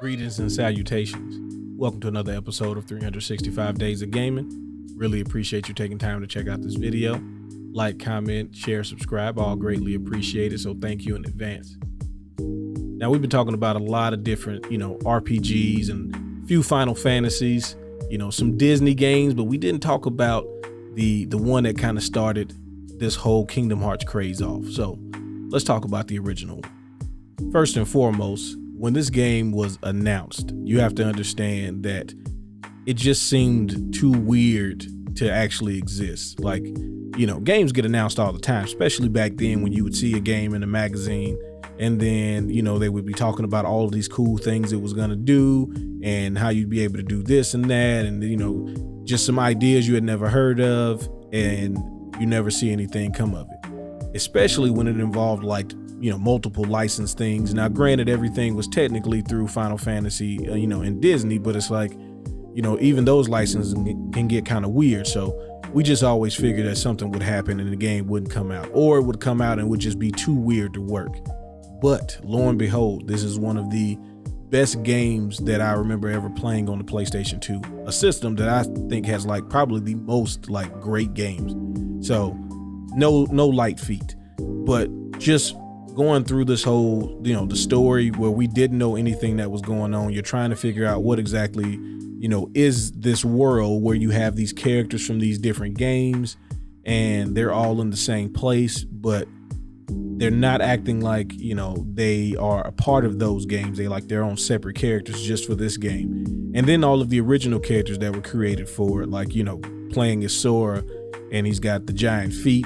Greetings and salutations. Welcome to another episode of 365 Days of Gaming. Really appreciate you taking time to check out this video. Like, comment, share, subscribe, all greatly appreciated, so thank you in advance. Now, we've been talking about a lot of different, RPGs and a few Final Fantasies, some Disney games, but we didn't talk about the one that kind of started this whole Kingdom Hearts craze off. So let's talk about the original one. First and foremost, when this game was announced, you have to understand that it just seemed too weird to actually exist. Like, games get announced all the time, especially back then when you would see a game in a magazine and then, they would be talking about all of these cool things it was going to do and how you'd be able to do this and that. And, just some ideas you had never heard of, and you never see anything come of it, especially when it involved multiple licensed things. Now, granted, everything was technically through Final Fantasy, and Disney, but it's like, even those licenses can get kind of weird. So we just always figured that something would happen and the game wouldn't come out, or it would come out and would just be too weird to work. But lo and behold, this is one of the best games that I remember ever playing on the PlayStation 2, a system that I think has probably the most great games. So no light feat, but just going through this whole, the story where we didn't know anything that was going on. You're trying to figure out what exactly, is this world where you have these characters from these different games and they're all in the same place, but they're not acting like, they are a part of those games. They like their own separate characters just for this game. And then all of the original characters that were created for it, playing as Sora, and he's got the giant feet,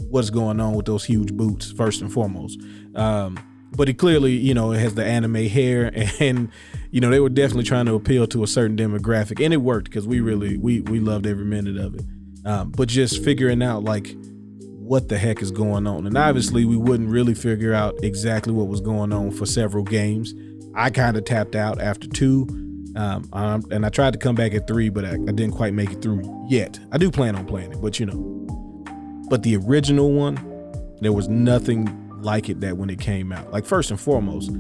what's going on with those huge boots, first and foremost. But it clearly, it has the anime hair, and, they were definitely trying to appeal to a certain demographic, and it worked because we loved every minute of it. But just figuring out what the heck is going on. And obviously we wouldn't really figure out exactly what was going on for several games. I kind of tapped out after 2. And I tried to come back at 3, but I didn't quite make it through yet. I do plan on playing it, but the original one, there was nothing like it that when it came out. First and foremost,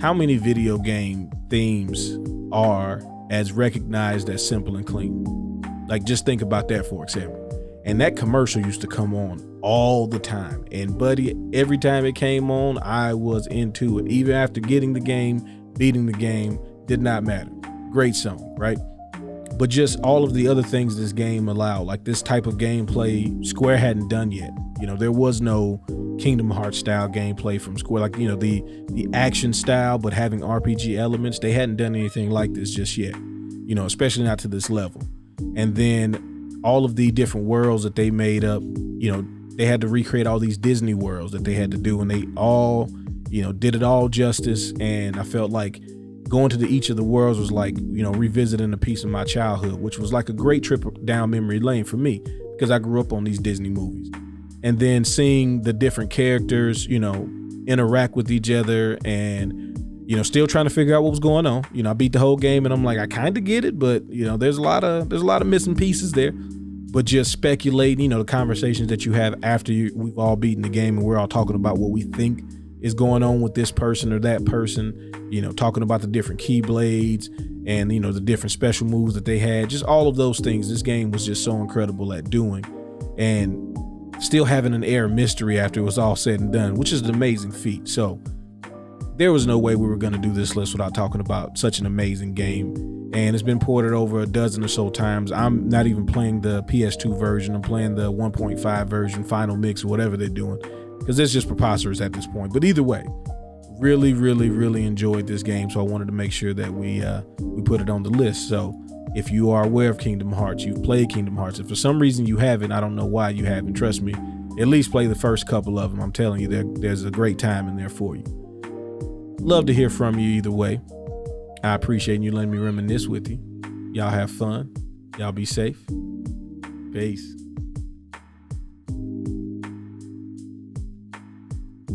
how many video game themes are as recognized as simple and clean? Just think about that, for example. And that commercial used to come on all the time. And buddy, every time it came on, I was into it. Even after getting the game, beating the game, did not matter. Great song, right? But just all of the other things this game allowed, this type of gameplay Square hadn't done yet. There was no Kingdom Hearts style gameplay from Square, the action style, but having RPG elements. They hadn't done anything like this just yet, especially not to this level. And then all of the different worlds that they made up, they had to recreate all these Disney worlds that they had to do, and they all, did it all justice. And I felt like going to each of the worlds was revisiting a piece of my childhood, which was a great trip down memory lane for me because I grew up on these Disney movies. And then seeing the different characters, interact with each other and, still trying to figure out what was going on. I beat the whole game and I'm I kind of get it, but there's a lot of missing pieces there. But just speculating, the conversations that you have after we've all beaten the game and we're all talking about what we think is going on with this person or that person, talking about the different keyblades and, the different special moves that they had, just all of those things. This game was just so incredible at doing, and still having an air of mystery after it was all said and done, which is an amazing feat. So there was no way we were going to do this list without talking about such an amazing game. And it's been ported over a dozen or so times. I'm not even playing the PS2 version. I'm playing the 1.5 version, final mix, or whatever they're doing, because it's just preposterous at this point. But either way, really, really, really enjoyed this game. So I wanted to make sure that we put it on the list. So if you are aware of Kingdom Hearts, you've played Kingdom Hearts. If for some reason you haven't, I don't know why you haven't. Trust me, at least play the first couple of them. I'm telling you, there's a great time in there for you. Love to hear from you either way. I appreciate you letting me reminisce with you. Y'all have fun. Y'all be safe. Peace.